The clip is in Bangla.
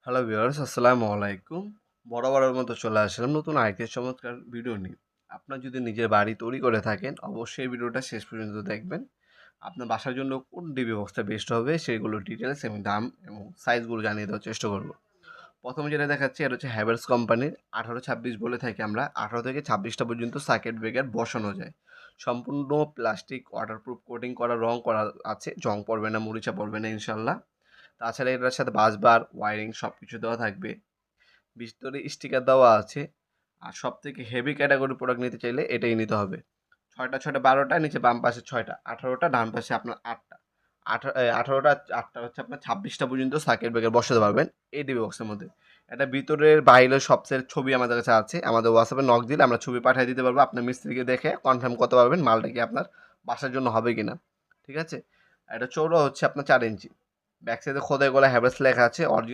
হ্যালো ভিউয়ার্স, আসসালামু আলাইকুম। বরাবরের মতো চলে আসলাম নতুন আরেকটি চমৎকার ভিডিও নিয়ে। আপনার যদি নিজের বাড়ি তৈরি করে থাকেন, অবশ্যই ভিডিওটা শেষ পর্যন্ত দেখবেন। আপনার বাসার জন্য কোন ডিবি বক্সটা বেস্ট হবে সেগুলো ডিটেলস এবং দাম এবং সাইজগুলো জানিয়ে দেওয়ার চেষ্টা করব। প্রথমে যেটা দেখাচ্ছি এটা হচ্ছে হ্যাভেলস কোম্পানির 1826 বলে থাকি আমরা। 18 থেকে 26টা পর্যন্ত সার্কিট ব্রেকার বসানো যায়। সম্পূর্ণ প্লাস্টিক ওয়াটারপ্রুফ কোটিং করা, রং করা আছে। জং পড়বে না, মরিচা পড়বে না ইনশাল্লাহ। তাছাড়া এটার সাথে বাসবার, ওয়ারিং সব কিছু দেওয়া থাকবে। ভিতরে স্টিকার দেওয়া আছে। আর সবথেকে হেভি ক্যাটাগরি প্রোডাক্ট নিতে চাইলে এটাই নিতে হবে। ৬টা ৬টা ১২টা, নিচে বাম পাশে ৬টা, ১৮টা, ডান পাশে আপনার ৮টা। ১৮টা ৮টা হচ্ছে আপনার ২৬টা পর্যন্ত সার্কিট ব্রেকার বসাতে পারবেন এই ডিবি বক্সের মধ্যে। এটা ভিতরের বাইরের সবচেয়ে ছবি আমাদের কাছে আছে। আমাদের হোয়াটসঅ্যাপে নক দিলে আমরা ছবি পাঠিয়ে দিতে পারবো। আপনার মিস্ত্রিকে দেখে কনফার্ম করতে পারবেন মালটা কি আপনার বাসার জন্য হবে কিনা। ঠিক আছে? এটা চৌড়া হচ্ছে আপনার ৪ ইঞ্চি। ব্যাক সাইডে খোদাই করা হ্যাভেলস লেখা আছে। অরিজিনাল